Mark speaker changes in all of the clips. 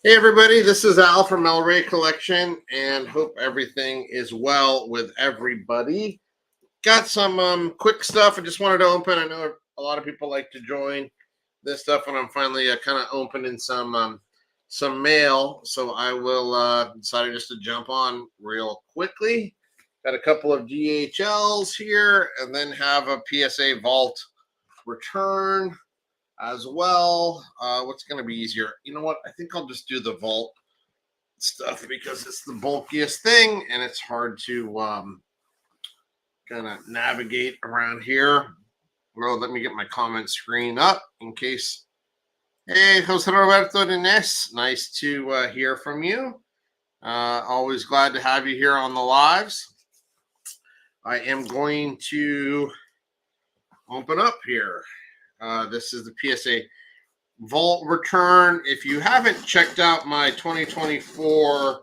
Speaker 1: Hey everybody, this is Al from El Rey Collection, and hope everything is well with everybody. Got some quick stuff I just wanted to open. I know a lot of people like to join this stuff when I'm finally kind of opening some mail, so I will decided just to jump on real quickly. Got a couple of DHLs here, and then have a PSA Vault return as well. What's going to be easier? You know what? I think I'll just do the Vault stuff because it's the bulkiest thing and it's hard to kind of navigate around here. Well, let me get my comment screen up in case. Hey, Jose Roberto Ines, nice to hear from you. Always glad to have you here on the lives. I am going to open up here. This is the PSA Vault return. If you haven't checked out my 2024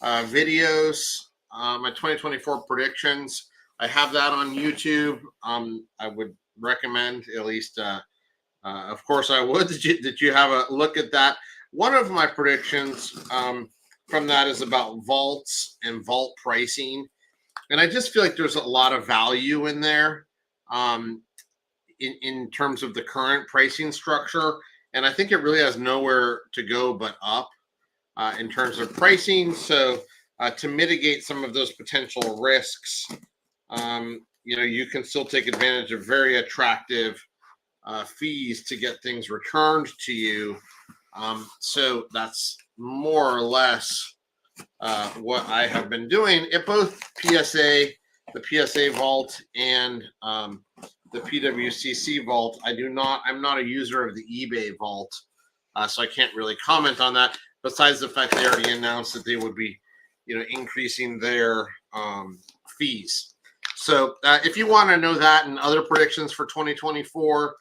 Speaker 1: videos, my 2024 predictions, I have that on YouTube. I would recommend, at least, of course, I would that you have a look at that. One of my predictions from that is about vaults and vault pricing, and I just feel like there's a lot of value in there. In terms of the current pricing structure, and I think it really has nowhere to go but up in terms of pricing. So to mitigate some of those potential risks, you can still take advantage of very attractive fees to get things returned to you. So that's more or less what I have been doing at both PSA, the PSA Vault, and the PWCC Vault. I'm not a user of the eBay Vault, so I can't really comment on that. Besides the fact they already announced that they would be, increasing their fees. So if you want to know that and other predictions for 2024,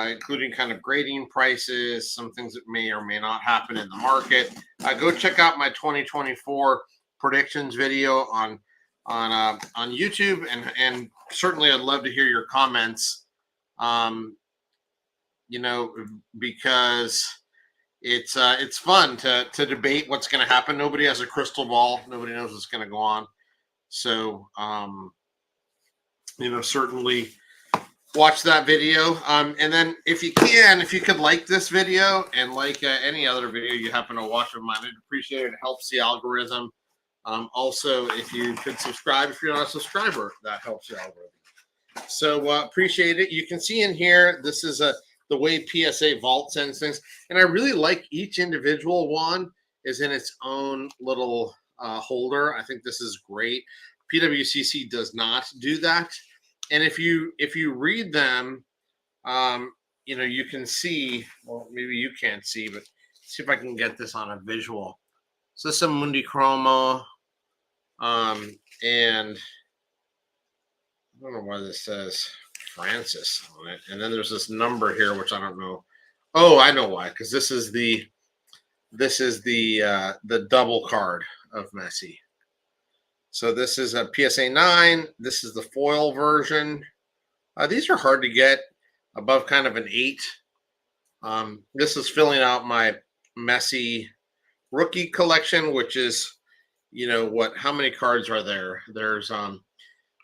Speaker 1: including kind of grading prices, some things that may or may not happen in the market, go check out my 2024 predictions video on YouTube, and certainly I'd love to hear your comments, because it's fun to debate what's going to happen. Nobody has a crystal ball. Nobody knows what's going to go on. So, certainly watch that video. And then if you could like this video and like any other video you happen to watch of mine, I'd appreciate it. It helps the algorithm. Also, if you could subscribe, if you're not a subscriber, that helps the algorithm. So appreciate it. You can see in here, this is the way PSA Vault sends things. And I really like each individual one is in its own little holder. I think this is great. PWCC does not do that. And if you read them, you can see, well, maybe you can't see, but see if I can get this on a visual. So this is a Mundi Chromo. And I don't know why this says Francis on it. And then there's this number here, which I don't know. Oh, I know why, because this is the double card of Messi. So this is a PSA 9. This is the foil version. These are hard to get above kind of an 8. This is filling out my Messi rookie collection, which is, how many cards are there? There's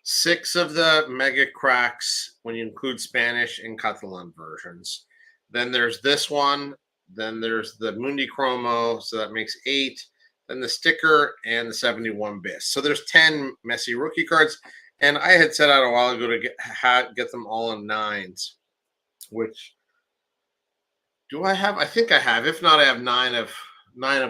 Speaker 1: 6 of the Mega Cracks when you include Spanish and Catalan versions. Then there's this one. Then there's the Mundi Chromo, so that makes 8. Then the sticker and the 71 bis. So there's 10 Messi rookie cards. And I had set out a while ago to get them all in 9s, which do I have? I think I have. If not, I have 9 of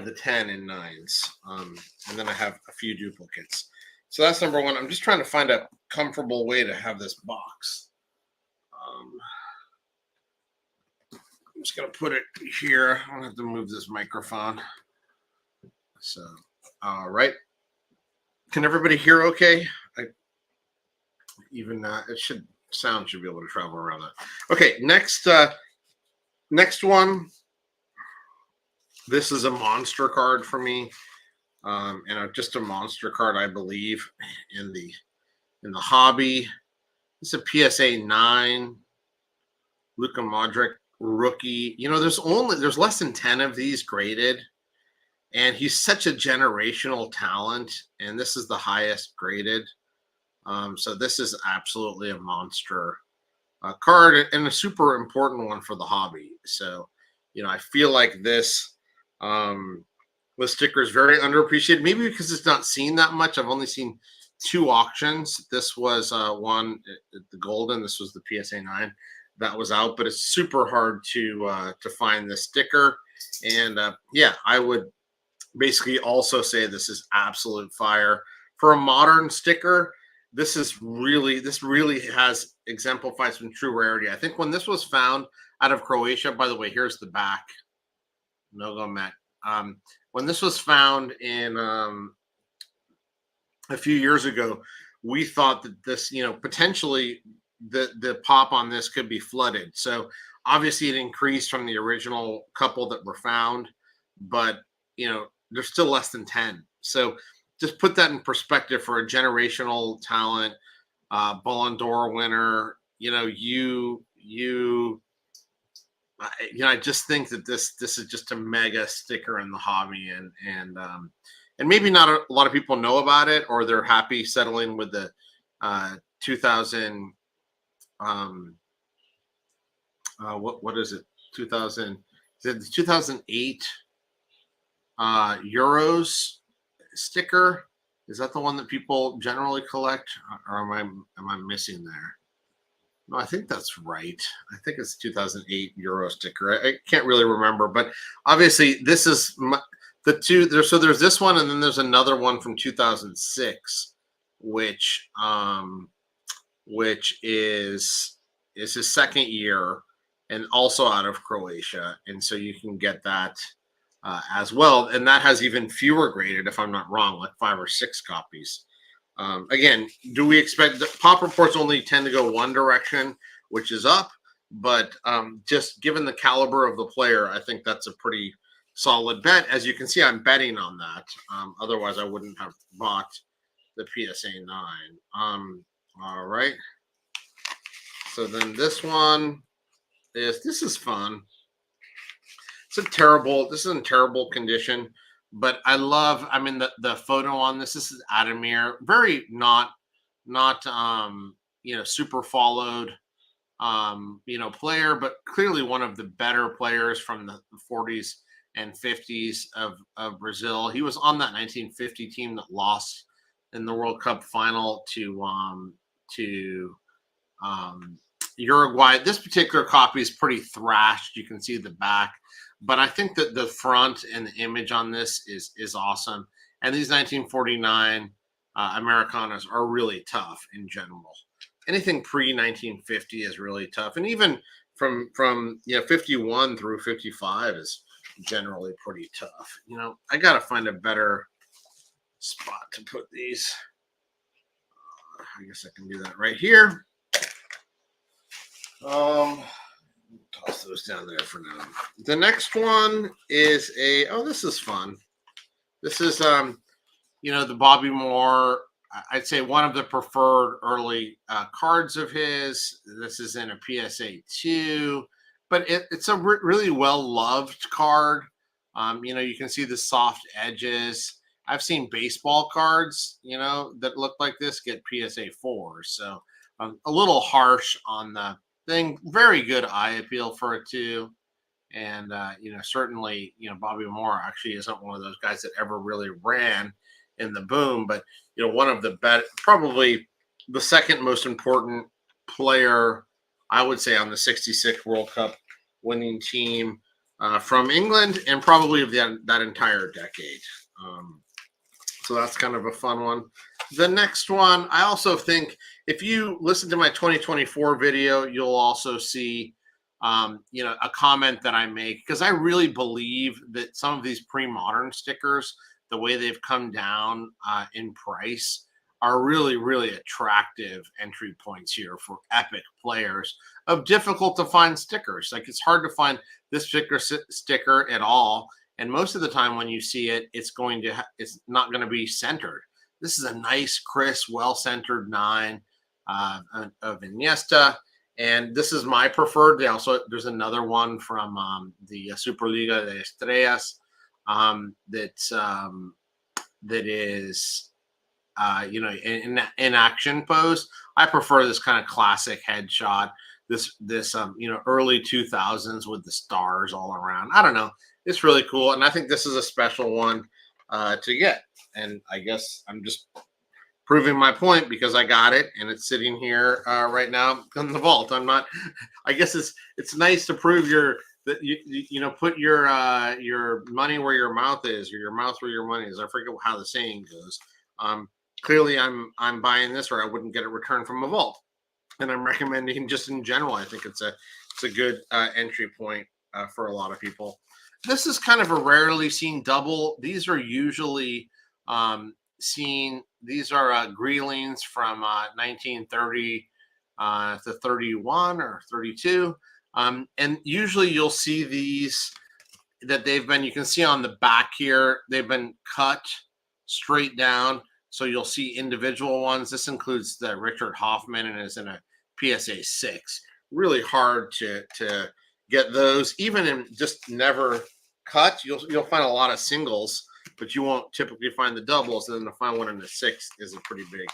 Speaker 1: the 10 in 9s. And then I have a few duplicates. So that's number one. I'm just trying to find a comfortable way to have this box. I'm just going to put it here. I don't have to move this microphone. So, all right. Can everybody hear okay? Sound should be able to travel around that. Okay, next one. This is a monster card for me, and just a monster card, I believe, in the hobby. It's a PSA 9, Luka Modric rookie. There's less than 10 of these graded. And he's such a generational talent, and this is the highest graded. So this is absolutely a monster card and a super important one for the hobby. So, I feel like um, this sticker is very underappreciated. Maybe because it's not seen that much. I've only seen 2 auctions. This was one, the golden. This was the PSA 9 that was out, but it's super hard to find this sticker. And yeah, I would basically also say this is absolute fire for a modern sticker. This really has exemplified some true rarity. I think when this was found out of Croatia, by the way, here's the back. Nogomet. When this was found in a few years ago, we thought that this, potentially the pop on this could be flooded. So obviously it increased from the original couple that were found, but there's still less than 10. So just put that in perspective for a generational talent, Ballon d'Or winner. I just think that this is just a mega sticker in the hobby, and maybe not a lot of people know about it, or they're happy settling with the 2000 what is it, 2000, is it the 2008 Euros sticker? Is that the one that people generally collect, or am I missing there? No, I think that's right. I think it's 2008 Euro sticker. I can't really remember, but obviously this is the two there. So there's this one, and then there's another one from 2006, which is his second year, and also out of Croatia, and so you can get that as well, and that has even fewer graded, if I'm not wrong, like 5 or 6 copies. Again, do we expect the pop reports only tend to go one direction, which is up? But just given the caliber of the player, I think that's a pretty solid bet. As you can see, I'm betting on that. Otherwise, I wouldn't have bought the PSA 9. All right. So then this one this is fun. This is in terrible condition, but I mean, the photo on this is Adamir, very not super followed, player, but clearly one of the better players from the 40s and 50s of Brazil. He was on that 1950 team that lost in the World Cup final to Uruguay. This particular copy is pretty thrashed. You can see the back, but I think that the front and the image on this is awesome. And these 1949 Americanas are really tough in general. Anything pre 1950 is really tough, and even from 51 through 55 is generally pretty tough. I gotta find a better spot to put these. I guess I can do that right here. Toss those down there for now. The next one is this is fun. This is the Bobby Moore. I'd say one of the preferred early cards of his. This is in a PSA 2, but it's a really well-loved card. You can see the soft edges. I've seen baseball cards, that look like this get PSA 4. So a little harsh on the thing. Very good eye appeal for it too. And, certainly, Bobby Moore actually isn't one of those guys that ever really ran in the boom, but, one of the probably the second most important player, I would say, on the 66 World Cup winning team from England, and probably of that entire decade. So that's kind of a fun one. The next one, I also think if you listen to my 2024 video, you'll also see, a comment that I make, because I really believe that some of these pre-modern stickers, the way they've come down in price, are really, really attractive entry points here for epic players of difficult to find stickers. Like, it's hard to find this particular sticker at all. And most of the time when you see it, it's not going to be centered. This is a nice, crisp, well-centered 9 of Iniesta. And this is my preferred. There's another one from the Superliga de Estrellas that is in action pose. I prefer this kind of classic headshot. This early 2000s with the stars all around. I don't know. It's really cool, and I think this is a special one to get. And I guess I'm just proving my point because I got it and it's sitting here right now in the vault. I'm not. I guess it's nice to prove that put your money where your mouth is, or your mouth where your money is. I forget how the saying goes. Clearly, I'm buying this, or I wouldn't get it returned from a vault. And I'm recommending just in general. I think it's a good entry point for a lot of people. This is kind of a rarely seen double. These are usually seen. These are Greelings from 1930 to 31 or 32. And usually you'll see these that you can see on the back here, they've been cut straight down. So you'll see individual ones. This includes the Richard Hoffman and is in a PSA 6. Really hard to get those, even in just never cut. You'll find a lot of singles, but you won't typically find the doubles. And then to find one in the 6 is a pretty big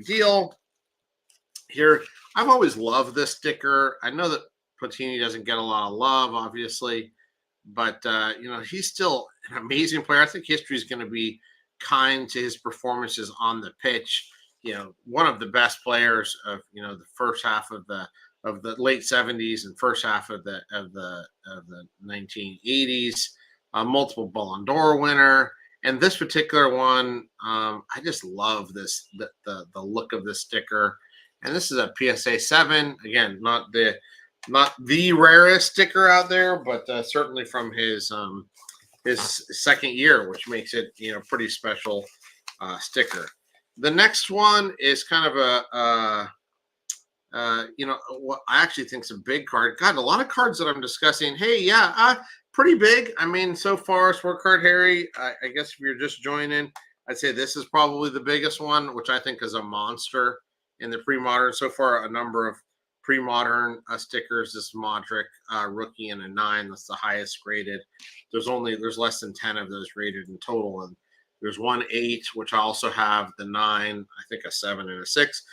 Speaker 1: deal. Here, I've always loved this sticker. I know that Platini doesn't get a lot of love, obviously, but he's still an amazing player. I think history is going to be kind to his performances on the pitch. One of the best players of the first half of the late 70s and first half of the 1980s. Multiple Ballon d'Or winner, and this particular one, I just love this the look of this sticker. And this is a PSA 7. Again, not the rarest sticker out there, but certainly from his second year, which makes it pretty special sticker. The next one is kind of what I actually think is a big card. God, a lot of cards that I'm discussing. Hey, yeah, pretty big. I mean, so far, Sport Card Harry. I guess if you're just joining, I'd say this is probably the biggest one, which I think is a monster in the pre-modern. So far, a number of pre-modern stickers. This Modric rookie and a 9. That's the highest graded. There's less than 10 of those rated in total, and there's 1 8, which I also have the 9. I think a 7 and a 6.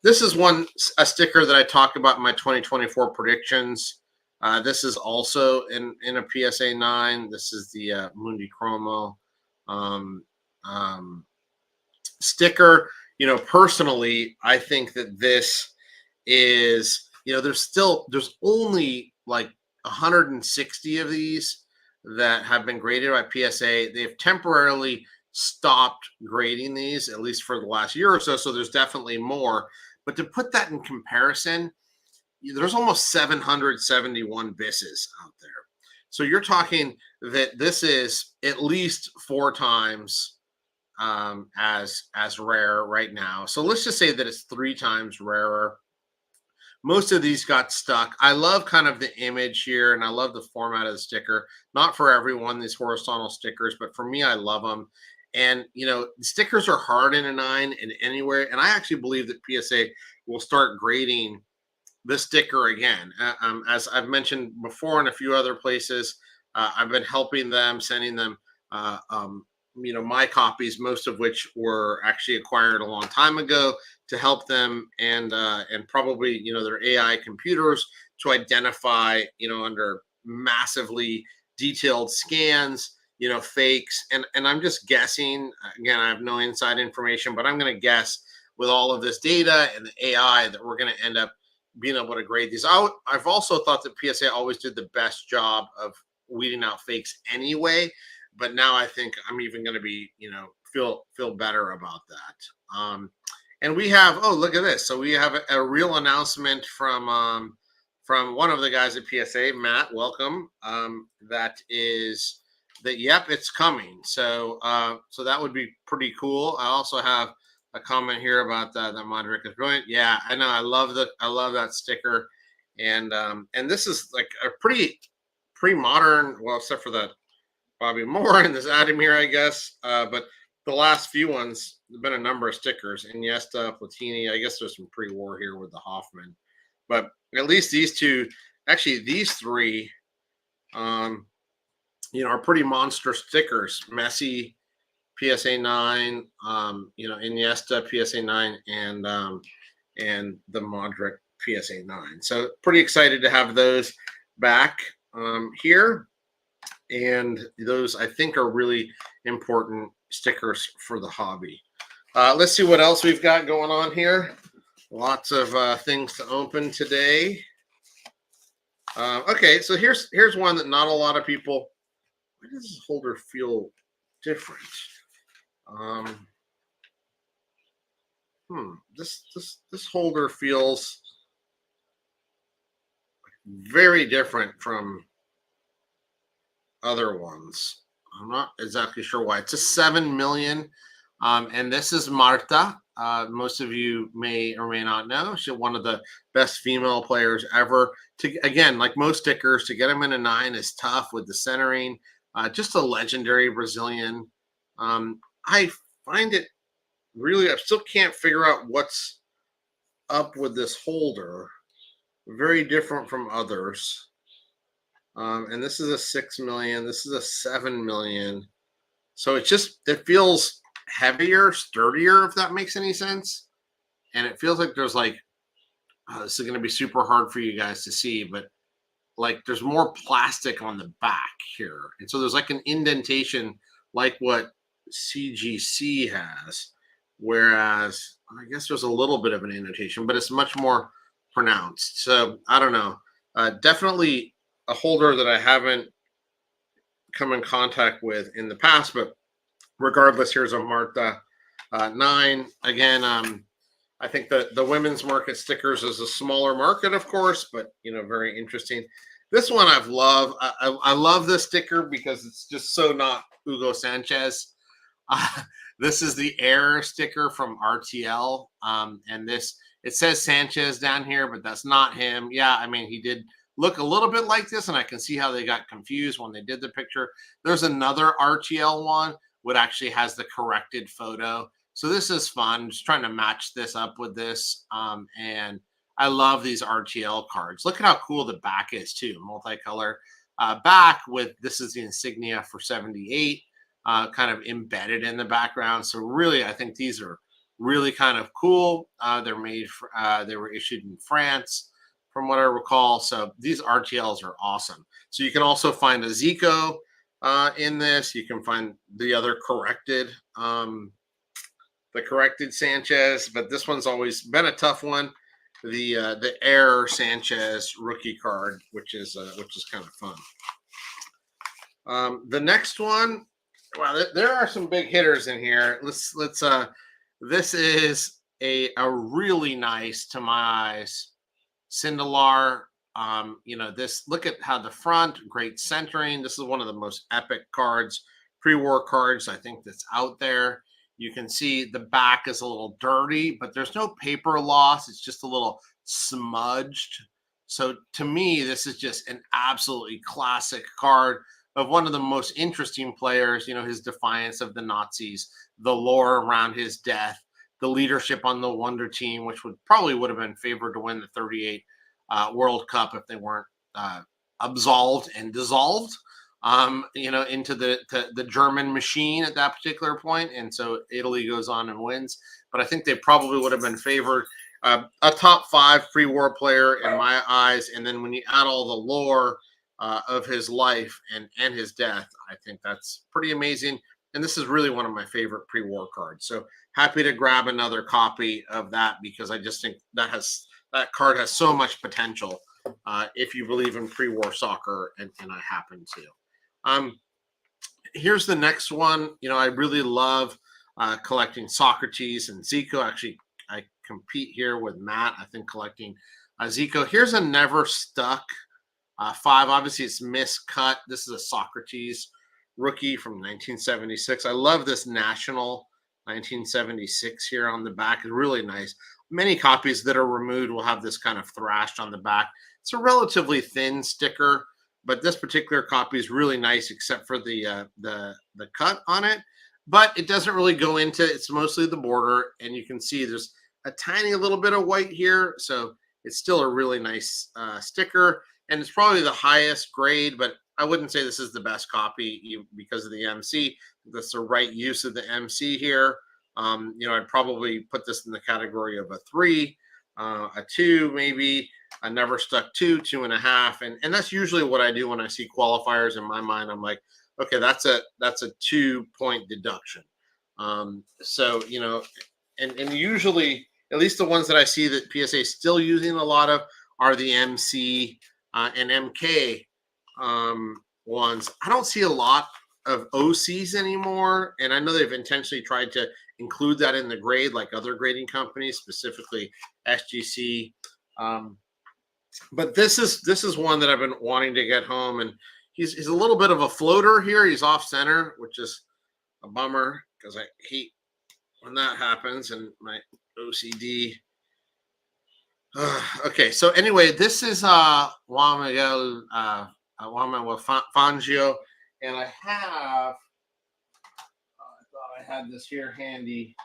Speaker 1: This is a sticker that I talked about in my 2024 predictions. This is also in a PSA 9. This is the Mundi Chromo sticker. Personally, I think that this is, there's only like 160 of these that have been graded by PSA. They've temporarily stopped grading these, at least for the last year or so. So there's definitely more. But to put that in comparison, there's almost 771 BISs out there. So you're talking that this is at least 4 times as rare right now. So let's just say that it's 3 times rarer. Most of these got stuck. I love kind of the image here, and I love the format of the sticker. Not for everyone, these horizontal stickers, but for me, I love them. And, the stickers are hard in a 9 and anywhere. And I actually believe that PSA will start grading this sticker again. As I've mentioned before in a few other places, I've been helping them, sending them, my copies, most of which were actually acquired a long time ago, to help them and probably, their AI computers to identify, under massively detailed scans, fakes. And I'm just guessing, again, I have no inside information, but I'm going to guess with all of this data and the AI that we're going to end up being able to grade these out. I've also thought that PSA always did the best job of weeding out fakes anyway, but now I think I'm even going to be, feel better about that. And we have, look at this. So we have a real announcement from one of the guys at PSA, Matt, welcome. Yep, it's coming. So that would be pretty cool. I also have a comment here about that Modric is brilliant. Yeah, I know. I love that sticker. And this is like a pretty pre-modern, well, except for that Bobby Moore and this Adamir, I guess. But the last few ones, there's been a number of stickers. Iniesta, Platini. I guess there's some pre-war here with the Hoffman. But at least these 2, actually these 3, are pretty monster stickers. Messi, PSA 9, Iniesta, PSA 9, and the Modric PSA 9. So pretty excited to have those back here. And those, I think, are really important stickers for the hobby. Let's see what else we've got going on here. Lots of things to open today. Okay, so here's one that not a lot of people. Why does this holder feel different? This holder feels very different from other ones. I'm not exactly sure why. It's a 7 million, and this is Marta. Most of you may or may not know she's one of the best female players ever. To again, like most stickers, to get them in a 9 is tough with the centering. Just a legendary Brazilian. I find it really. I still can't figure out what's up with this holder. Very different from others. And this is a 6 million. This is a 7 million. So it feels heavier, sturdier, if that makes any sense. And it feels like there's like, this is going to be super hard for you guys to see, but like there's more plastic on the back here. And so there's like an indentation like what CGC has. Whereas I guess there's a little bit of an indentation, but it's much more pronounced. So I don't know. Definitely a holder that I haven't come in contact with in the past, but regardless, here's a Marta 9. Again, I think the women's market stickers is a smaller market, of course, but very interesting. This one I've loved. I love this sticker because it's just so not Hugo Sanchez. This is the Air sticker from RTL, and it says Sanchez down here, but that's not him. Yeah, I mean, he did look a little bit like this, and I can see how they got confused when they did the picture. There's another RTL one which actually has the corrected photo. So this is fun. I'm just trying to match this up with this. And I love these RTL cards. Look at how cool the back is too. Multicolor back with, this is the insignia for 78, kind of embedded in the background. So really, I think these are really kind of cool. They're made for, they were issued in France, from what I recall. So these RTLs are awesome. So you can also find a Zico in this. You can find the other corrected, the corrected Sanchez, but this one's always been a tough one. The Air Sanchez rookie card, which is kind of fun. The next one, well, there are some big hitters in here. Let's this is a really nice, to my eyes, Sindelar. This, look at how the front, great centering. This is one of the most epic cards, pre-war cards, I think, that's out there. You can see the back is a little dirty, but there's no paper loss. It's just a little smudged. So to me, this is just an absolutely classic card of one of the most interesting players. His defiance of the Nazis, the lore around his death, the leadership on the Wonder Team, which probably would have been favored to win the 38 World Cup if they weren't absolved and dissolved, into the German machine at that particular point. And so Italy goes on and wins. But I think they probably would have been favored. A top 5 pre-war player in my eyes. And then when you add all the lore of his life and his death, I think that's pretty amazing. And this is really one of my favorite pre-war cards. So happy to grab another copy of that, because I just think that card has so much potential if you believe in pre-war soccer, and I happen to. Here's the next one. I really love collecting Socrates and Zico. Actually, I compete here with Matt, I think, collecting Zico. Here's a Never Stuck 5. Obviously, it's miscut. This is a Socrates rookie from 1976. I love this National 1976 here on the back. It's really nice. Many copies that are removed will have this kind of thrashed on the back. It's a relatively thin sticker, but this particular copy is really nice, except for the cut on it. But it doesn't really go into, it's mostly the border, and you can see there's a tiny little bit of white here, so it's still a really nice sticker, and it's probably the highest grade, but I wouldn't say this is the best copy because of the MC. That's the right use of the MC here. I'd probably put this in the category of a 3, a 2, maybe a never stuck 2, 2.5, and that's usually what I do when I see qualifiers. In my mind, I'm like, okay, that's a 2-point deduction. So and usually, at least the ones that I see that PSA is still using a lot of are the MC and MK ones. I don't see a lot of OCs anymore, and I know they've intentionally tried to include that in the grade, like other grading companies, specifically SGC. But this is one that I've been wanting to get home, and he's a little bit of a floater here. He's off center, which is a bummer because I hate when that happens, and my OCD. Okay, so anyway, this is Juan Miguel Fangio, and I have. I thought I had this here handy.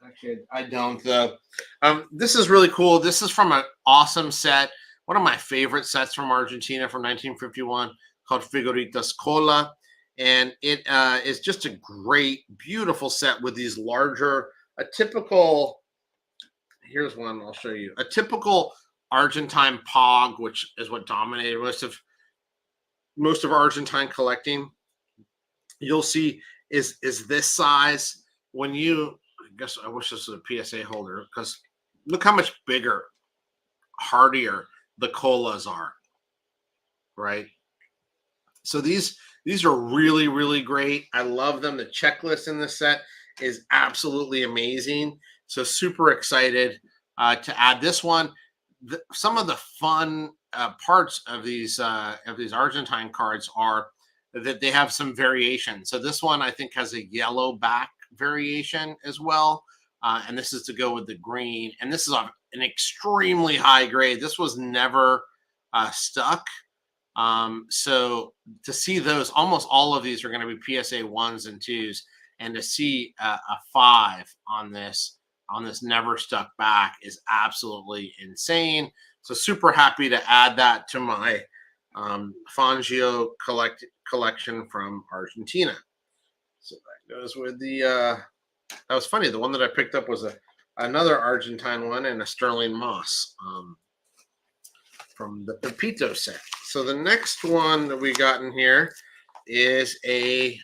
Speaker 1: Actually, I don't though. This is really cool. This is from an awesome set, one of my favorite sets from Argentina from 1951, called Figuritas Cola, and it is just a great, beautiful set with these larger, a typical. Here's one I'll show you. A typical Argentine pog, which is what dominated most of Argentine collecting. You'll see is this size. When you, I guess I wish this was a PSA holder, because look how much bigger, hardier the colas are, right? So these are really, really great. I love them. The checklist in this set is absolutely amazing. So super excited to add this one. Some of the fun parts of these Argentine cards are that they have some variation. So this one I think has a yellow back variation as well, and this is to go with the green. And this is an extremely high grade. This was never stuck. So to see those, almost all of these are going to be PSA 1s and 2s, and to see a 5 on this never stuck back is absolutely insane. So super happy to add that to my Fangio collection from Argentina. So that goes with the that was funny. The one that I picked up was another Argentine one and a Sterling Moss from the Pepito set. So the next one that we got in here is a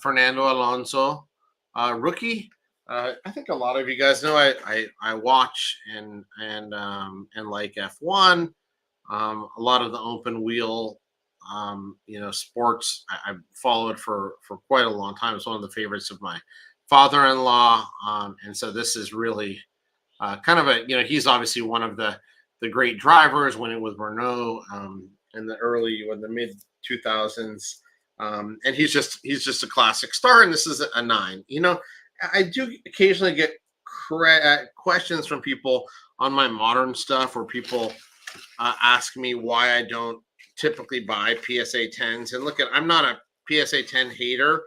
Speaker 1: Fernando Alonso rookie. I think a lot of you guys know I watch and like F1. A lot of the open wheel sports I've followed for quite a long time. It's one of the favorites of my father-in-law, and so this is really kind of a, he's obviously one of the great drivers, winning with Renault in the mid 2000s, and he's just a classic star. And this is a 9. I do occasionally get questions from people on my modern stuff, where people ask me why I don't typically buy PSA 10s. And look, I'm not a PSA 10 hater.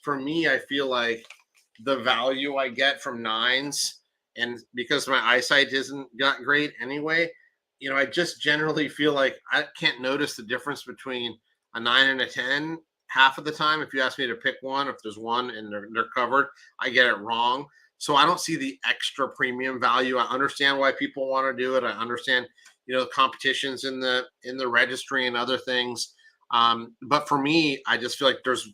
Speaker 1: For me, I feel like the value I get from 9s, and because my eyesight isn't that great anyway, I just generally feel like I can't notice the difference between a 9 and a 10 half of the time. If you ask me to pick one, if there's one and they're covered, I get it wrong. So I don't see the extra premium value. I understand why people want to do it. I understand, the competitions in the registry and other things. But for me, I just feel like there's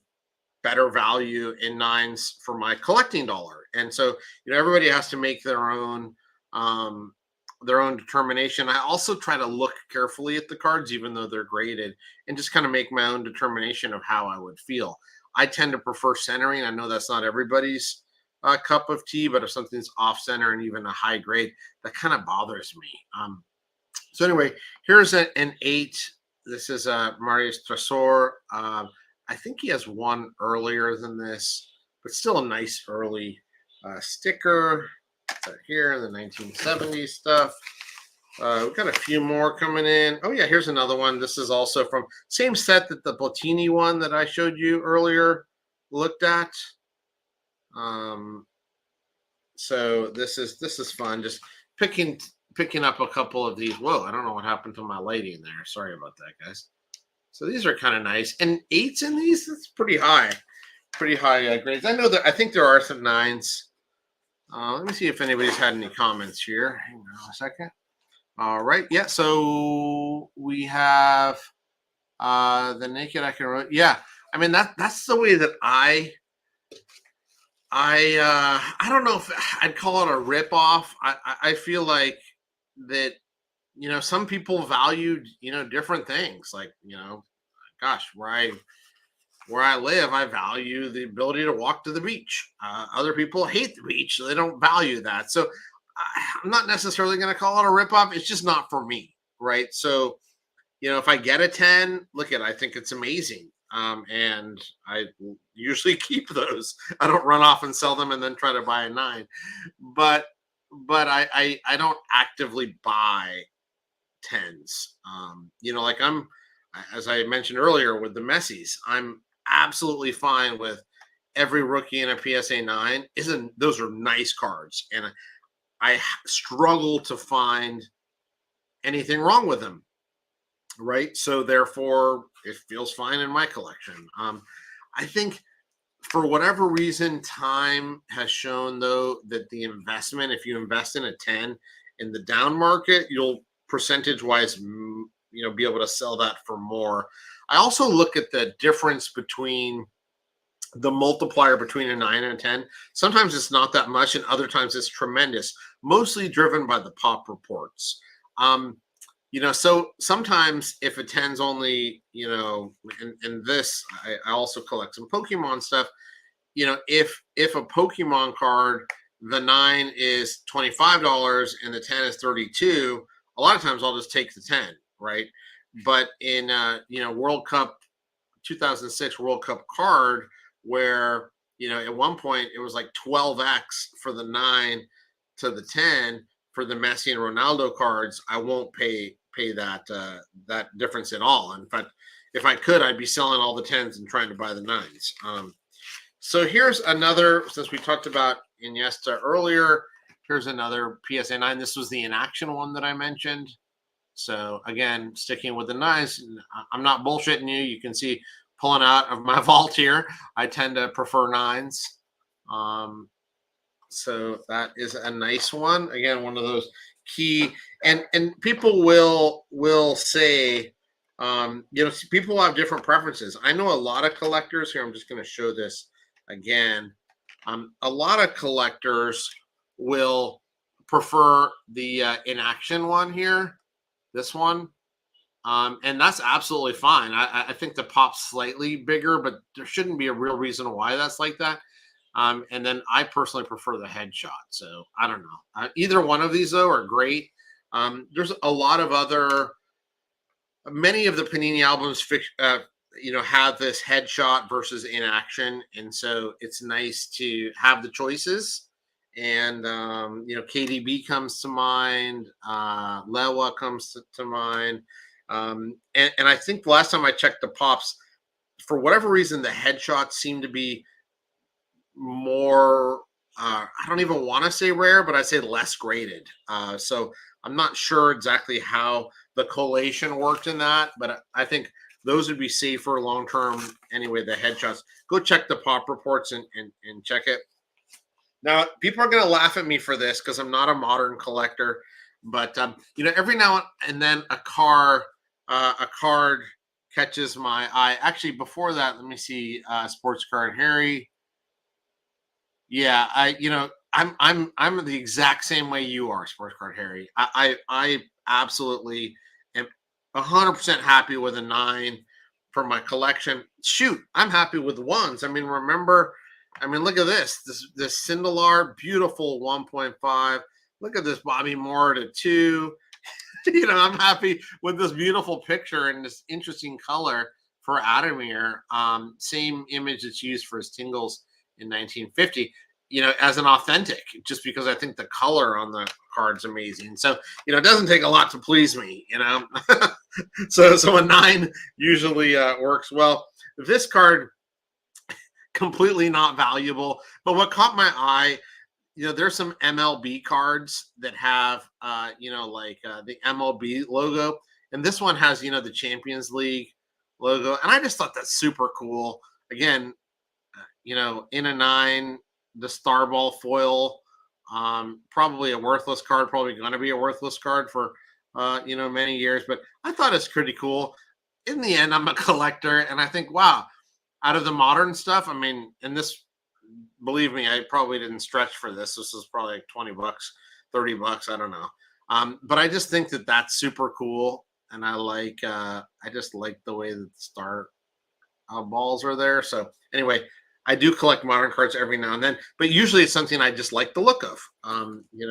Speaker 1: better value in 9s for my collecting dollar. And so, everybody has to make their own determination. I also try to look carefully at the cards, even though they're graded, and just kind of make my own determination of how I would feel. I tend to prefer centering. I know that's not everybody's cup of tea, but if something's off center and even a high grade, that kind of bothers me. So anyway, here's an 8. This is Marius Tresor. I think he has one earlier than this, but still a nice early sticker. Here in the 1970s stuff. We've got a few more coming in. Oh yeah, here's another one. This is also from same set that the Bottini one that I showed you earlier looked at. So this is fun. Just picking up a couple of these. Whoa, I don't know what happened to my lighting there. Sorry about that, guys. So these are kind of nice. And 8s in these, that's pretty high grades. I know that I think there are some 9s. Let me see if anybody's had any comments here. Hang on a second. All right. Yeah. So we have the naked I can. Yeah. I mean that's the way that I don't know if I'd call it a rip off. I feel like that some people valued different things. Like gosh, where I live, I value the ability to walk to the beach. Other people hate the beach, so they don't value that. So I'm not necessarily going to call it a ripoff. It's just not for me, right? So, if I get a 10, look at, I think it's amazing. And I usually keep those. I don't run off and sell them and then try to buy a 9. But I don't actively buy 10s. Like as I mentioned earlier with the Messies, I'm absolutely fine with every rookie in a PSA 9. Those are nice cards, and I struggle to find anything wrong with them, right? So therefore, it feels fine in my collection. I think for whatever reason, time has shown though that the investment, if you invest in a 10 in the down market, you'll percentage wise, be able to sell that for more. I also look at the difference between the multiplier between a 9 and a 10. Sometimes it's not that much, and other times it's tremendous, mostly driven by the pop reports. So sometimes if a 10's only, and this, I also collect some Pokemon stuff. If a Pokemon card, the 9 is $25 and the 10 is 32, a lot of times I'll just take the 10, right? But in World Cup 2006 World Cup card, where at one point it was like 12x for the 9 to the 10 for the Messi and Ronaldo cards, I won't pay that that difference at all. In fact, if I could, I'd be selling all the 10s and trying to buy the 9s. So here's another, since we talked about Iniesta earlier, here's another PSA 9. This was the in-action one that I mentioned. So again, sticking with the 9s, I'm not bullshitting you. You can see pulling out of my vault here, I tend to prefer 9s. So that is a nice one. Again, one of those key, and people will say, people have different preferences. I know a lot of collectors here. I'm just going to show this again. A lot of collectors will prefer the in-action one here, this one. And that's absolutely fine. I think the pop's slightly bigger, but there shouldn't be a real reason why that's like that. And then I personally prefer the headshot. So I don't know. Either one of these, though, are great. There's a lot of many of the Panini albums, have this headshot versus in-action. And so it's nice to have the choices. And, KDB comes to mind. Lewa comes to mind. And I think the last time I checked the pops, for whatever reason, the headshots seem to be more, I don't even want to say rare, but I say less graded. So I'm not sure exactly how the collation worked in that, but I think those would be safer long-term. Anyway, the headshots, go check the pop reports and check it. Now, people are going to laugh at me for this because I'm not a modern collector, but every now and then a card catches my eye. Actually, before that, let me see. Sports card Harry. Yeah, I'm the exact same way you are, Sports card Harry. I absolutely am 100% happy with a 9 for my collection. Shoot, I'm happy with the 1s. Look at this Sindelar, beautiful 1.5. Look at this Bobby Moore at 2. I'm happy with this beautiful picture and this interesting color for Adamir. Same image that's used for his Tingles in 1950, as an authentic, just because I think the color on the card's amazing. So, it doesn't take a lot to please me, so a 9 usually works well. This card, completely not valuable, but what caught my eye, there's some MLB cards that have, the MLB logo. And this one has, the Champions League logo, and I just thought that's super cool. Again, in a nine, the Starball foil, probably a worthless card, probably going to be a worthless card for many years. But I thought it's pretty cool. In the end, I'm a collector, and I think, wow, out of the modern stuff, I mean, and this, believe me, I probably didn't stretch for this. This is probably like $20, $30, I don't know. But I just think that that's super cool, and I just like the way that the star balls are there. So anyway, I do collect modern cards every now and then, but usually it's something I just like the look of.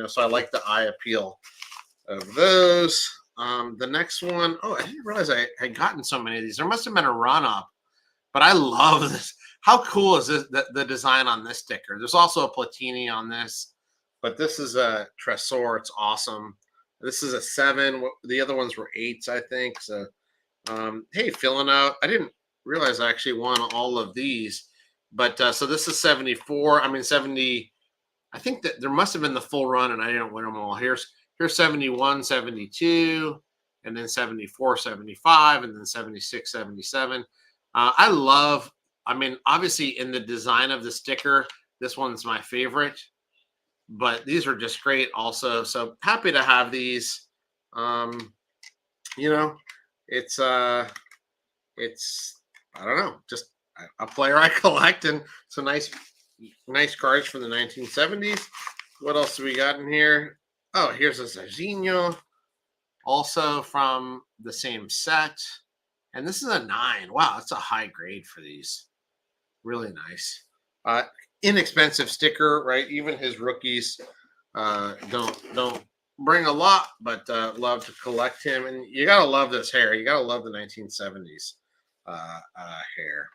Speaker 1: So I like the eye appeal of those. The next one, oh, I didn't realize I had gotten so many of these. There must have been a run up, but I love this. How cool is this? The design on this sticker. There's also a Platini on this, but this is a Tresor. It's awesome. This is a 7. The other ones were 8s, I think. So, hey, filling out. I didn't realize I actually won all of these, but so this is 74. I mean 70. I think that there must have been the full run, and I didn't win them all. Here's 71, 72, and then 74, 75, and then 76, 77. I mean, obviously in the design of the sticker, this one's my favorite, but these are just great also. So happy to have these. It's I don't know, just a player I collect, and some nice cards from the 1970s. What else do we got in here? Oh, here's a Serginho, also from the same set. And this is a 9. Wow, it's a high grade for these. Really nice. Inexpensive sticker, right? Even his rookies don't bring a lot, but love to collect him. And you gotta love this hair. You gotta love the 1970s hair.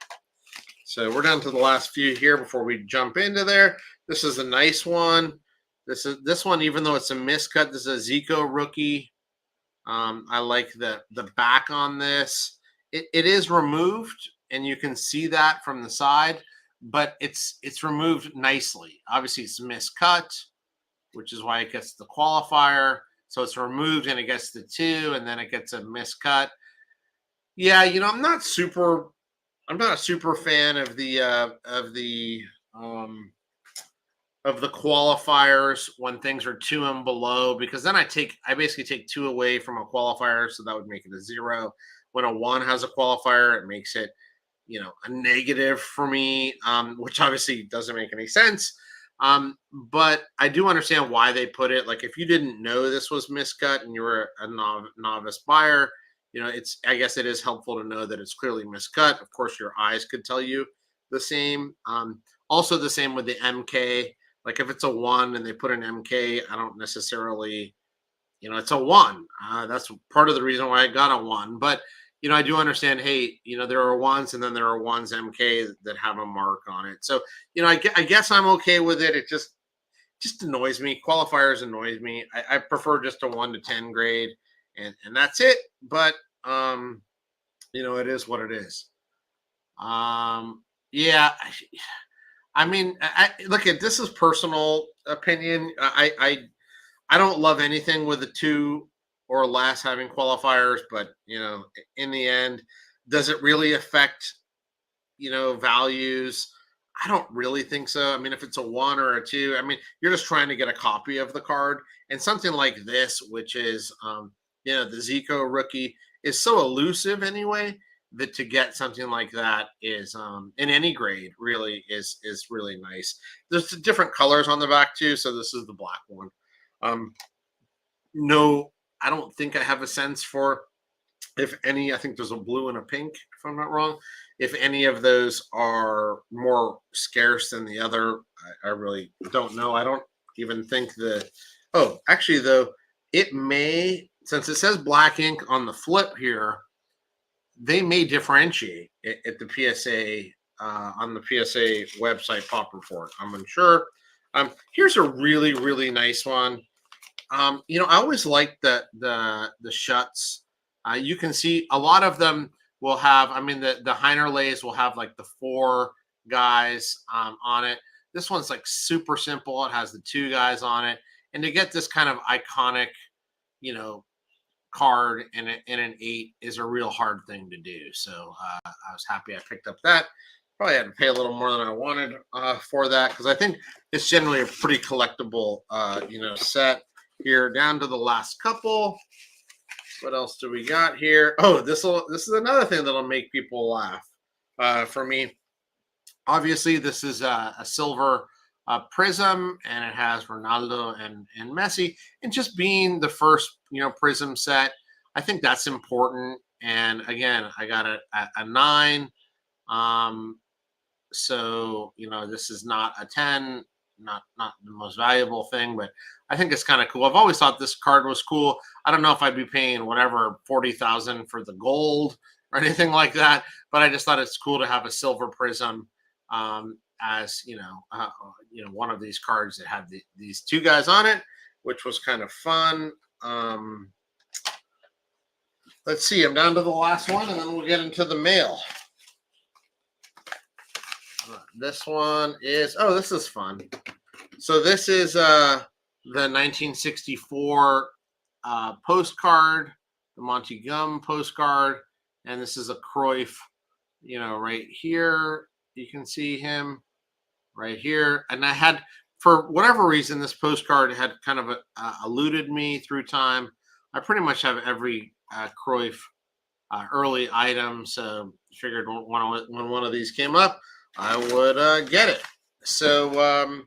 Speaker 1: So we're down to the last few here before we jump into there. This is a nice one. This one, even though it's a miscut, this is a Zico rookie. I like the back on this. It is removed, and you can see that from the side, but it's removed nicely. Obviously, it's miscut, which is why it gets the qualifier. So it's removed and it gets the 2, and then it gets a miscut. Yeah, I'm not a super fan of the qualifiers when things are 2 and below, because then I basically take 2 away from a qualifier, so that would make it a 0. When a 1 has a qualifier, it makes it a negative for me, which obviously doesn't make any sense. But I do understand why they put it. Like, if you didn't know this was miscut and you were a novice buyer, I guess it is helpful to know that it's clearly miscut. Of course, your eyes could tell you the same. Also the same with the MK. Like, if it's a 1 and they put an MK, I don't necessarily, it's a 1. That's part of the reason why I got a 1. But I do understand, hey, there are 1s and then there are 1s MK that have a mark on it. So, I guess I'm okay with it. It just annoys me. Qualifiers annoys me. I prefer just a 1 to 10 grade, and that's it. But, it is what it is. Yeah. I mean, look at this is personal opinion. I don't love anything with a 2 or less having qualifiers, but in the end, does it really affect values? I don't really think so. I mean, if it's a 1 or a 2, I mean, you're just trying to get a copy of the card, and something like this, which is the Zico rookie, is so elusive anyway, that to get something like that is in any grade really is really nice. There's different colors on the back too, so this is the black one. No, I don't think I have a sense for if any. I think there's a blue and a pink, if I'm not wrong. If any of those are more scarce than the other, I really don't know. I don't even think oh, actually though, it may, since it says black ink on the flip here, they may differentiate at the PSA on the PSA website pop report. I'm unsure. Here's a really, really nice one. I always like the shuts. You can see a lot of them will have, I mean, the Heinerlays will have like the 4 guys on it. This one's like super simple. It has the 2 guys on it. And to get this kind of iconic, card in an 8 is a real hard thing to do. So I was happy I picked up that. Probably had to pay a little more than I wanted for that, because I think it's generally a pretty collectible, set. Here down to the last couple. What else do we got here? Oh, this is another thing that'll make people laugh. For me, obviously, this is a silver prism, and it has Ronaldo and Messi. And just being the first, prism set, I think that's important. And again, I got a 9. So this is not a 10, not the most valuable thing, but I think it's kind of cool. I've always thought this card was cool. I don't know if I'd be paying whatever 40,000 for the gold or anything like that, but I just thought it's cool to have a silver prism as one of these cards that had these two guys on it, which was kind of fun. Let's see, I'm down to the last one, and then we'll get into the mail. This one is, this is fun. So this is the 1964 postcard, the Monty Gum postcard, and this is a Cruyff, right here. You can see him right here. And I had, for whatever reason, this postcard had kind of eluded me through time. I pretty much have every Cruyff early item, so figured when one of these came up, I would get it. So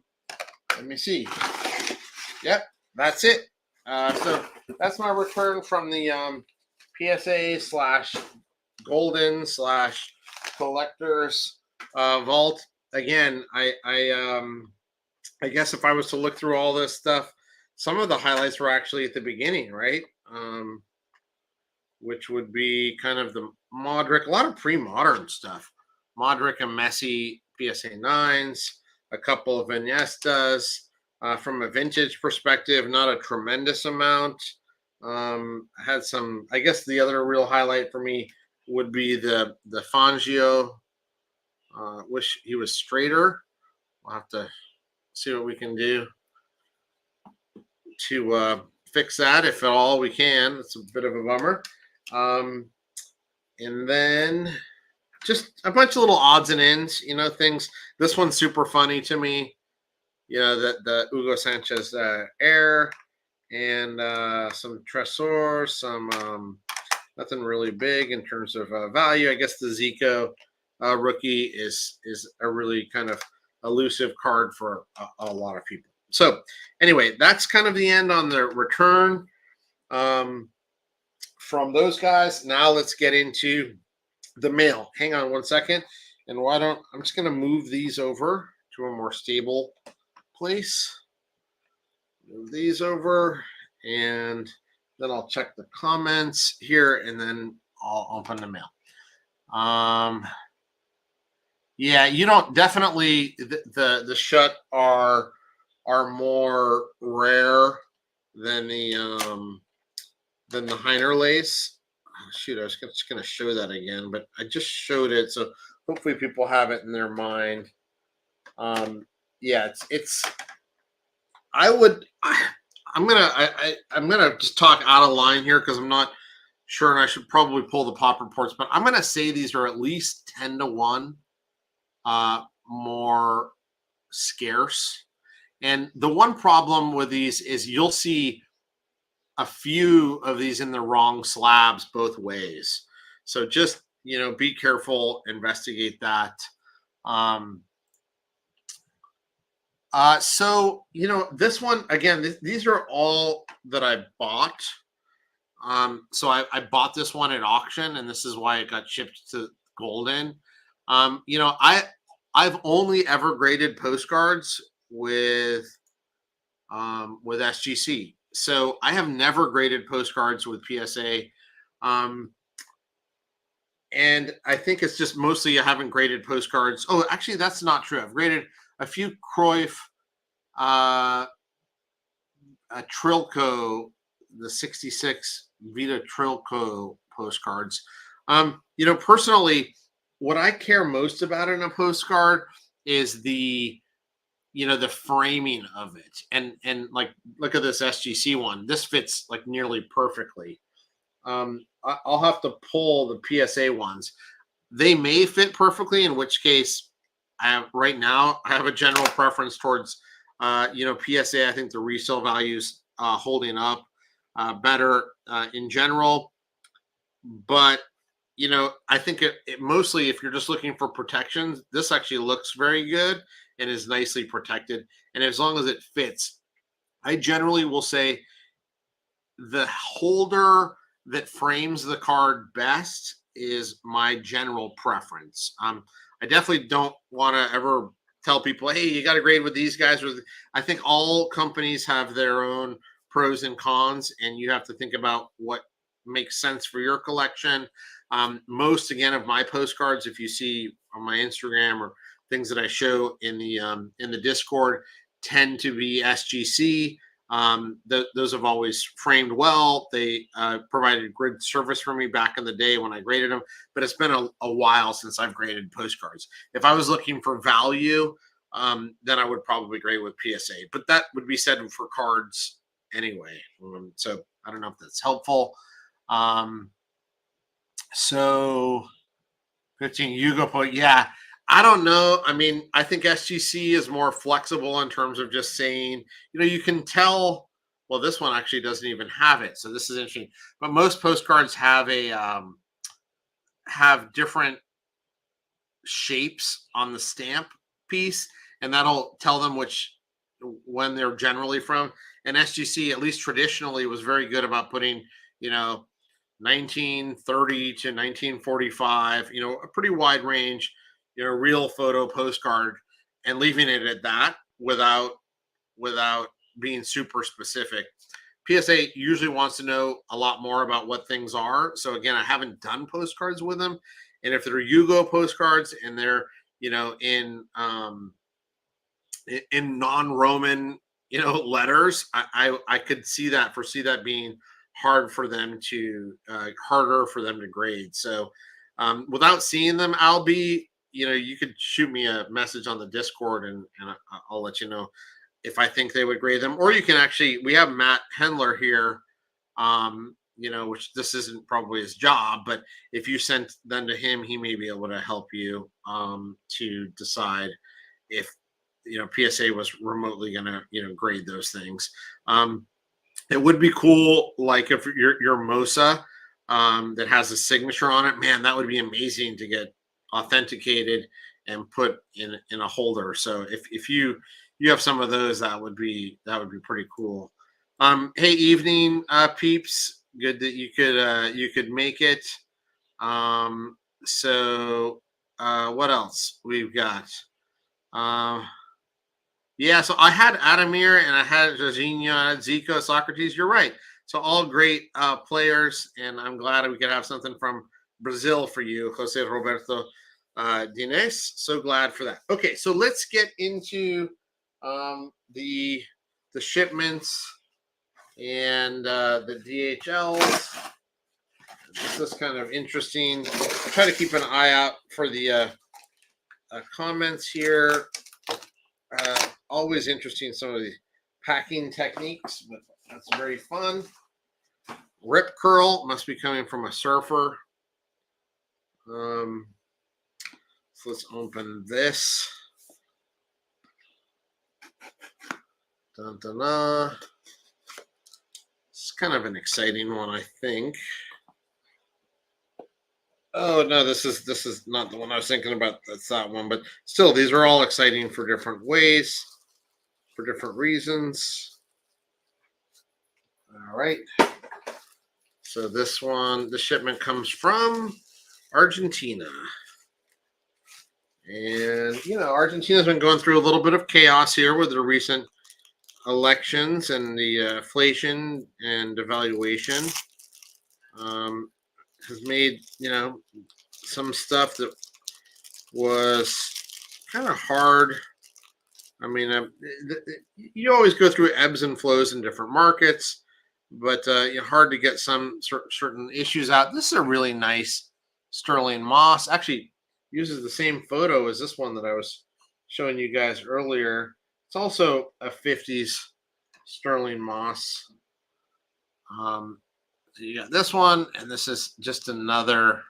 Speaker 1: let me see. Yep, that's it. So that's my return from the PSA / Golden / Collectors Vault. Again, I guess if I was to look through all this stuff, some of the highlights were actually at the beginning, right? Which would be kind of the Modric, a lot of pre-modern stuff. Modric and Messi PSA 9s, a couple of Iniestas. From a vintage perspective, not a tremendous amount. Had some, I guess the other real highlight for me would be the Fangio. Wish he was straighter. We'll have to see what we can do to fix that, if at all we can. It's a bit of a bummer. And then just a bunch of little odds and ends, things. This one's super funny to me. The Hugo Sanchez Air, and some Tresor, some nothing really big in terms of value. I guess the Zico rookie is a really kind of elusive card for a lot of people. So anyway, that's kind of the end on the return from those guys. Now let's get into the mail. Hang on one second. And I'm just going to move these over to a more stable place. Move these over, and then I'll check the comments here, and then I'll open the mail. Yeah, you don't definitely the shut are more rare than the Heiner lace. Oh, shoot, I was just going to show that again, but I just showed it, so hopefully people have it in their mind. Yeah, it's. I'm gonna just talk out of line here because I'm not sure, and I should probably pull the pop reports, but I'm gonna say these are at least 10-1 more scarce. And the one problem with these is you'll see a few of these in the wrong slabs both ways. So just be careful, investigate that. So this one again, these are all that I bought. So I bought this one at auction, and this is why it got shipped to Golden. I've only ever graded postcards with SGC, so I have never graded postcards with PSA. And I think it's just mostly I haven't graded postcards. Oh, actually, that's not true. I've graded a few Cruyff, a Trilco, the 66 Vita Trilco postcards. Personally, what I care most about in a postcard is the framing of it. And like, look at this SGC one. This fits like nearly perfectly. I'll have to pull the PSA ones. They may fit perfectly, in which case, right now I have a general preference towards, PSA. I think the resale values holding up better in general, but I think it mostly, if you're just looking for protections, this actually looks very good and is nicely protected. And as long as it fits, I generally will say the holder that frames the card best is my general preference. I definitely don't want to ever tell people, hey, you got to grade with these guys. I think all companies have their own pros and cons, and you have to think about what makes sense for your collection. Most, again, of my postcards, if you see on my Instagram or things that I show in the Discord, tend to be SGC. Those have always framed well. They provided good service for me back in the day when I graded them, but it's been a while since I've graded postcards. If I was looking for value, then I would probably grade with PSA, but that would be said for cards anyway. So I don't know if that's helpful. So 15 Yugo point, yeah. I don't know. I mean, I think SGC is more flexible in terms of just saying, you can tell. Well, this one actually doesn't even have it, so this is interesting. But most postcards have have different shapes on the stamp piece, and that'll tell them when they're generally from. And SGC, at least traditionally, was very good about putting, 1930 to 1945, a pretty wide range, real photo postcard, and leaving it at that without being super specific. PSA usually wants to know a lot more about what things are. So again, I haven't done postcards with them. And if they're Yugo postcards and they're, in non-Roman, letters, I could foresee that being harder for them to grade. So without seeing them, I'll be, you could shoot me a message on the Discord and I'll let you know if I think they would grade them. Or you can we have Matt Hendler here, which this isn't probably his job, but if you sent them to him, he may be able to help you to decide if, PSA was remotely going to, grade those things. It would be cool, like if your MOSA that has a signature on it, man, that would be amazing to get authenticated and put in a holder. So if you have some of those, that would be pretty cool. Hey, evening, peeps. Good that you could make it. So what else we've got? Yeah, so I had Adamir and I had Jorginho, Zico, Socrates. You're right. So all great players, and I'm glad we could have something from Brazil for you, Jose Roberto Dines. So glad for that. Okay, so let's get into the shipments and the DHLs. This is kind of interesting. I'll try to keep an eye out for the comments here. Always interesting, some of the packing techniques, but that's very fun. Rip curl must be coming from a surfer. So let's open this. Dun, dun, dun. It's kind of an exciting one, I think. Oh no, this is not the one I was thinking about. That's that one, but still, these are all exciting for different ways, for different reasons. All right. So this one, the shipment comes from Argentina. And, Argentina's been going through a little bit of chaos here with the recent elections and the inflation and devaluation. Has made, some stuff that was kind of hard. I mean, you always go through ebbs and flows in different markets, but hard to get some certain issues out. This is a really nice sterling moss. Actually, uses the same photo as this one that I was showing you guys earlier. It's also a 50s sterling moss. you got this one, and this is just another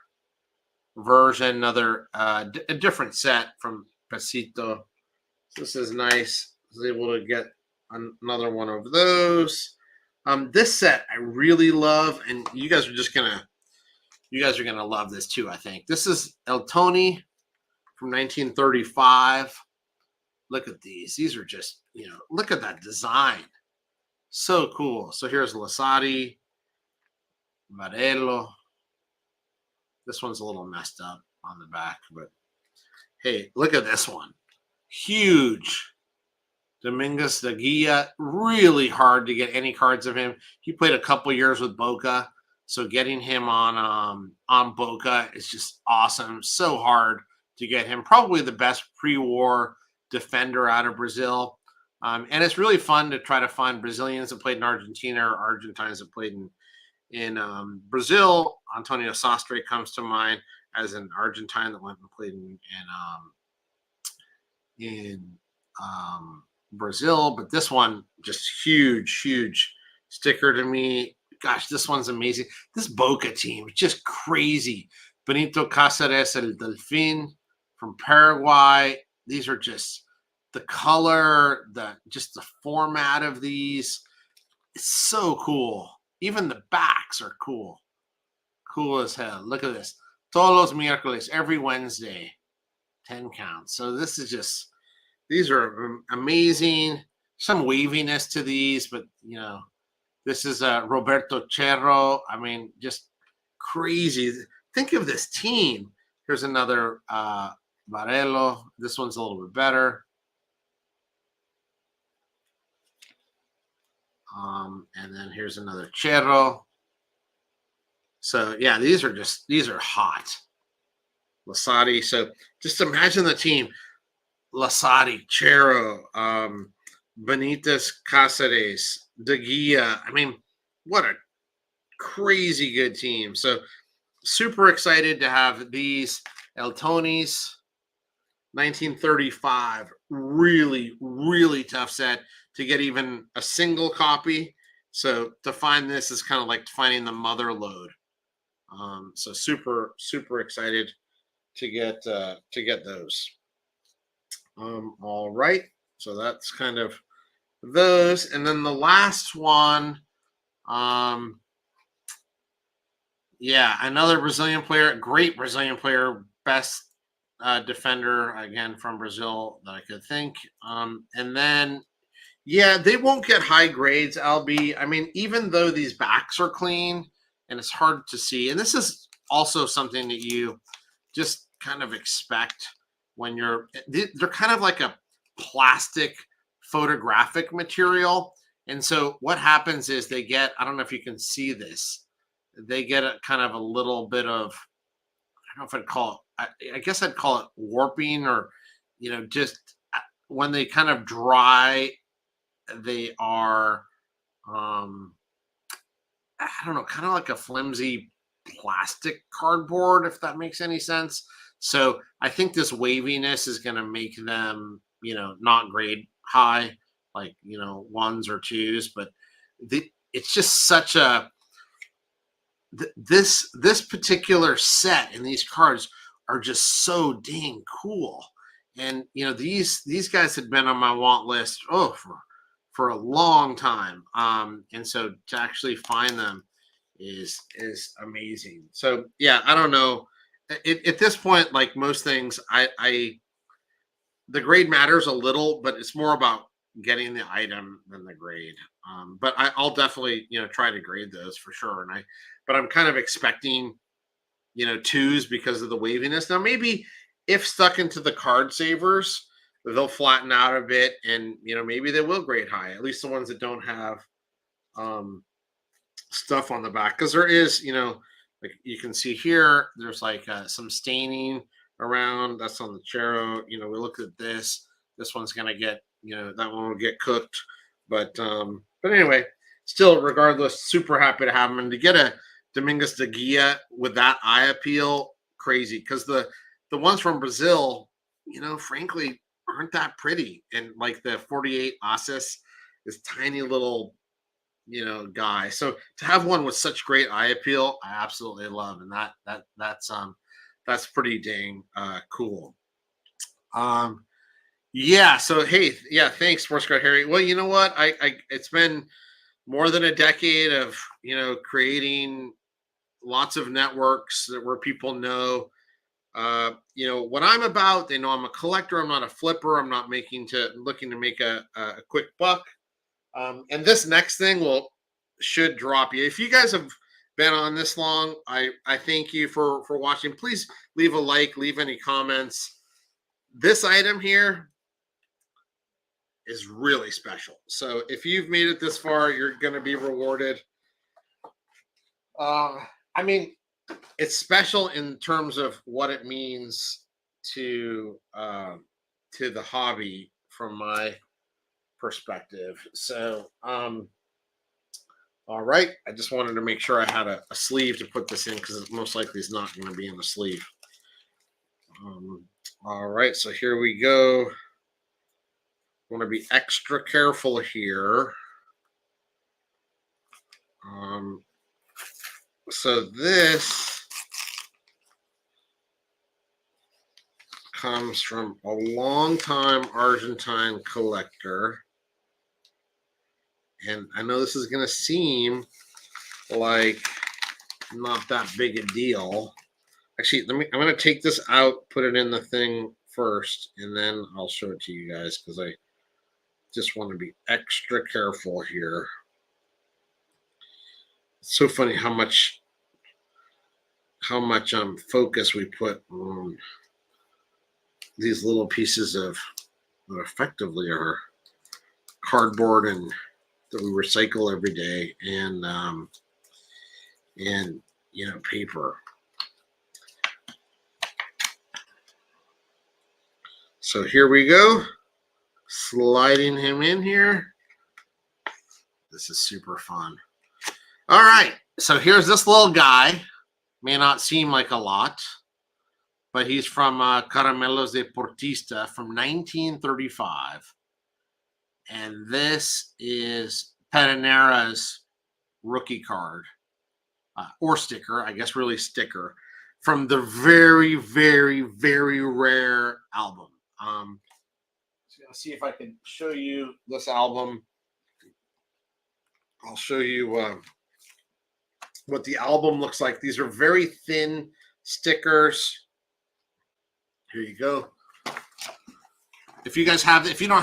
Speaker 1: version, a different set from Pasito. This is nice. I was able to get another one of those. This set I really love, and you guys are gonna love this too. I think this is El Tony from 1935. Look at these. These are just, look at that design. So cool. So here's Lasati, Varelo. This one's a little messed up on the back, but hey, look at this one. Huge. Dominguez de Guia. Really hard to get any cards of him. He played a couple years with Boca, so getting him on Boca is just awesome. So hard to get him. Probably the best pre-war defender out of Brazil. And it's really fun to try to find Brazilians that played in Argentina or Argentines that played in Brazil. Antonio Sastre comes to mind as an Argentine that went and played in Brazil. But this one, just huge sticker to me. Gosh, this one's amazing. This Boca team is just crazy. Benito Cáceres El Delfín from Paraguay. These are just the color, the format of these. It's so cool. Even the backs are cool. Cool as hell. Look at this. Todos los miércoles, every Wednesday, 10 counts. So this is just, these are amazing. Some waviness to these, but this is Roberto Cerro. I mean, just crazy. Think of this team. Here's another Varelo. This one's a little bit better. And then here's another Cerro. So yeah, these are hot. Lasati. So just imagine the team. Lasati, Cerro, Benitez Cáceres, De Guia. I mean, what a crazy good team. So super excited to have these El Tonis. 1935. Really tough set to get even a single copy. So to find this is kind of like finding the mother lode. So super excited to get those. All right. So that's kind of those. And then the last one, another Brazilian player, great Brazilian player, best defender again from Brazil that I could think. And then they won't get high grades, LB. I mean, even though these backs are clean and it's hard to see, and this is also something that you just kind of expect when they're kind of like a plastic photographic material. And so what happens is they get, I don't know if you can see this, they get a kind of a little bit of, I don't know if I'd call it, I guess I'd call it warping, or, just when they kind of dry, they are, I don't know, kind of like a flimsy plastic cardboard, if that makes any sense. So I think this waviness is going to make them, not grade high, like, ones or twos, but it's just such a, this particular set and these cards are just so dang cool. And these guys had been on my want list for a long time. And so to actually find them is amazing. So yeah, I don't know. At this point, like most things, the grade matters a little, but it's more about getting the item than the grade. But I'll definitely try to grade those for sure. But I'm kind of expecting twos because of the waviness. Now maybe if stuck into the card savers, they'll flatten out a bit, and maybe they will grade high. At least the ones that don't have stuff on the back, because there is like you can see here, there's like some staining around. That's on the Cerro. We look at this. This one's gonna get that one will get cooked. But anyway, still, regardless, super happy to have them, and to get a Dominguez de Guia with that eye appeal, crazy. Because the ones from Brazil, frankly, aren't that pretty. And like the 48 Asis, this tiny little guy. So to have one with such great eye appeal, I absolutely love, and that's pretty dang cool. Yeah. So hey, yeah, thanks, Sports Card Harry. Well, you know what? I it's been more than a decade of creating lots of networks where people know what I'm about. They know I'm a collector. I'm not a flipper. I'm not looking to make a quick buck. And this next thing should drop you. If you guys have been on this long, I thank you for watching. Please leave a like, leave any comments. This item here is really special. So if you've made it this far, you're going to be rewarded. I mean, it's special in terms of what it means to the hobby from my perspective. So, all right. I just wanted to make sure I had a sleeve to put this in because it most likely is not going to be in the sleeve. All right. So here we go. I want to be extra careful here. So this comes from a longtime Argentine collector. And I know this is going to seem like not that big a deal. Actually, I'm going to take this out, put it in the thing first, and then I'll show it to you guys because I just want to be extra careful here. It's so funny how much focus we put on these little pieces of what effectively are cardboard and that we recycle every day, and paper. So here we go, sliding him in here. This is super fun. All right, so here's this little guy. May not seem like a lot, but he's from Caramelos de Portista from 1935. And this is Pedernera's rookie card, or sticker, I guess really sticker, from the very, very, very rare album. So I'll see if I can show you this album. I'll show you what the album looks like. These are very thin stickers. Here you go. If you don't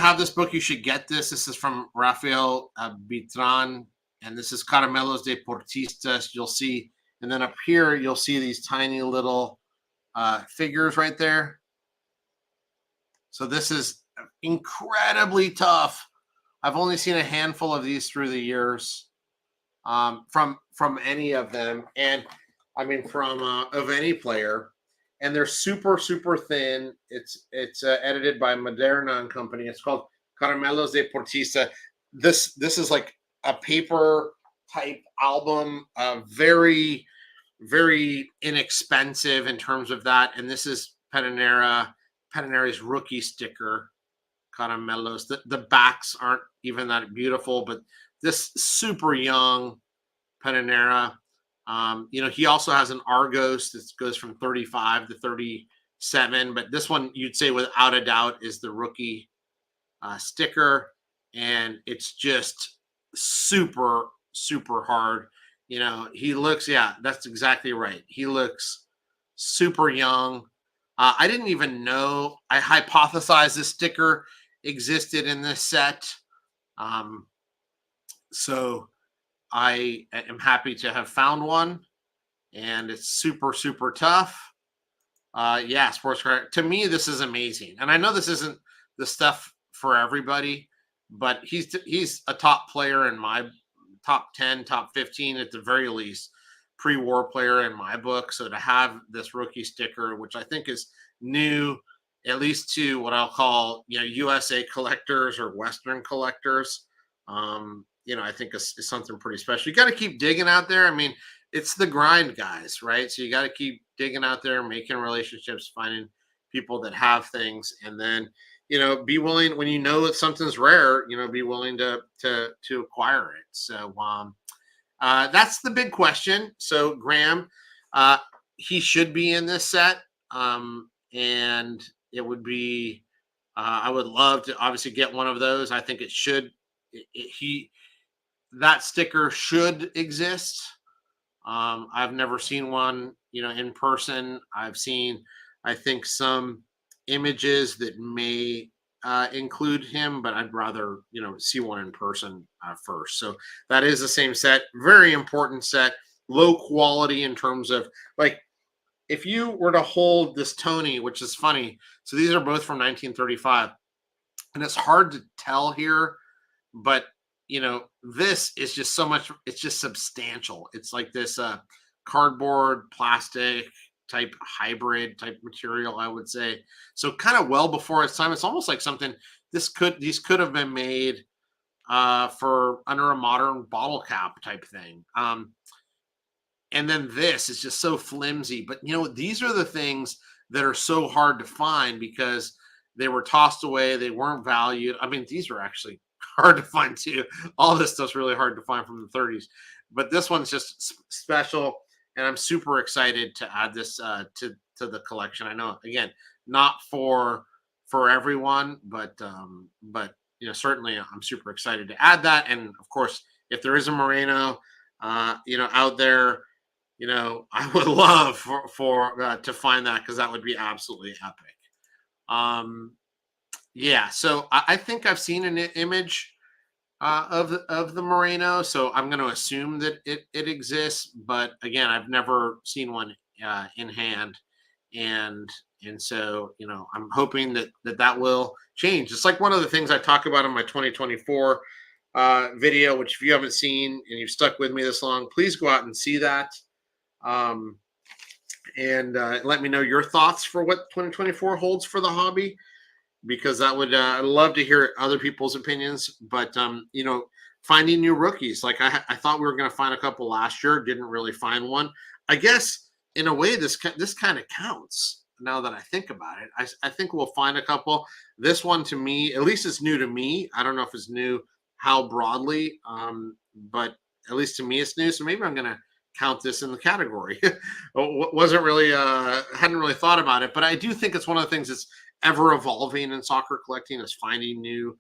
Speaker 1: have this book, you should get this. This is from Rafael Bitran, and this is Caramelos de Portistas. You'll see, and then up here, you'll see these tiny little figures right there. So this is incredibly tough. I've only seen a handful of these through the years from any of them, and I mean from of any player. And they're super, super thin. It's edited by Moderna and Company. It's called Caramelos de Portista. This is like a paper type album, very, very inexpensive in terms of that. And this is Pedernera's rookie sticker, Caramelos. The backs aren't even that beautiful, but this super young Pedernera. He also has an Argos that goes from 35 to 37, but this one you'd say without a doubt is the rookie sticker, and it's just super, super hard. He looks, that's exactly right. He looks super young. I didn't even know, I hypothesized this sticker existed in this set. So I am happy to have found one, and it's super, super tough. Sports card. To me, this is amazing. And I know this isn't the stuff for everybody, but he's a top player in my top 10, top 15 at the very least, pre-war player in my book. So to have this rookie sticker, which I think is new, at least to what I'll call, USA collectors or Western collectors, I think is something pretty special. You got to keep digging out there. I mean, it's the grind, guys, right? So you got to keep digging out there, making relationships, finding people that have things. And then, be willing when you know that something's rare, be willing to acquire it. So that's the big question. So Graham, uh, he should be in this set, and it would be. I would love to obviously get one of those. I think it should. He that sticker should exist. I've never seen one, in person. I've seen, I think, some images that may include him, but I'd rather, see one in person first. So that is the same set. Very important set. Low quality in terms of like, if you were to hold this Tony, which is funny. So these are both from 1935, and it's hard to tell here, but this is just so much. It's just substantial. It's like this cardboard plastic type hybrid type material, I would say. So kind of well before its time. It's almost like something these could have been made for under a modern bottle cap type thing. And then this is just so flimsy. But these are the things that are so hard to find because they were tossed away. They weren't valued. I mean, these are actually hard to find too. All this stuff's really hard to find from the 30s. But this one's just special. And I'm super excited to add this to the collection. I know, again, not for everyone, but certainly I'm super excited to add that. And of course, if there is a Moreno, out there, I would love for to find that because that would be absolutely epic. Yeah, so I think I've seen an image of the Moreno, so I'm going to assume that it exists. But again, I've never seen one in hand, and so I'm hoping that will change. It's like one of the things I talk about in my 2024 video, which if you haven't seen and you've stuck with me this long, please go out and see that. And let me know your thoughts for what 2024 holds for the hobby, because that would I'd love to hear other people's opinions. But finding new rookies, like I thought we were going to find a couple last year, didn't really find one. I guess in a way this kind of counts now that I think about it. I think we'll find a couple. This one, to me at least, is new to me. I don't know if it's new how broadly, but at least to me it's new. So maybe I'm going to count this in the category. Wasn't really hadn't really thought about it, but I do think it's one of the things that's ever evolving in soccer collecting, is finding new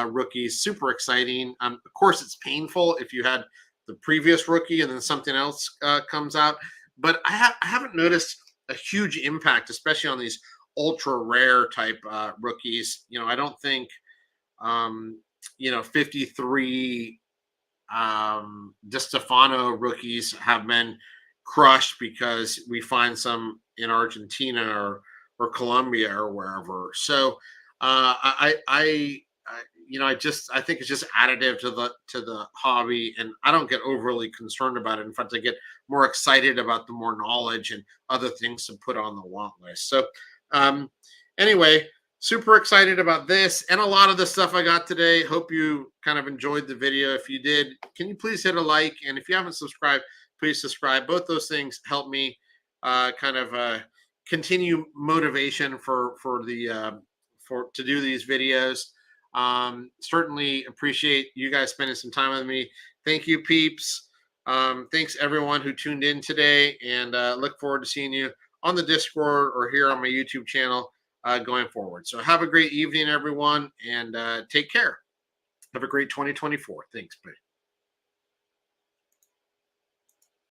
Speaker 1: rookies. Super exciting. Of course, it's painful if you had the previous rookie and then something else comes out, but I haven't noticed a huge impact, especially on these ultra rare type rookies. I don't think 53 De Stefano rookies have been crushed because we find some in Argentina or Colombia or wherever. So I think it's just additive to the hobby, and I don't get overly concerned about it. In fact, I get more excited about the more knowledge and other things to put on the want list. So anyway, super excited about this and a lot of the stuff I got today. Hope you kind of enjoyed the video. If you did, can you please hit a like? And if you haven't subscribed, please subscribe. Both those things help me continue motivation for to do these videos. Certainly appreciate you guys spending some time with me. Thank you, peeps. Thanks everyone who tuned in today, and look forward to seeing you on the Discord or here on my YouTube channel going forward. So have a great evening, everyone, and take care. Have a great 2024. Thanks. Bye.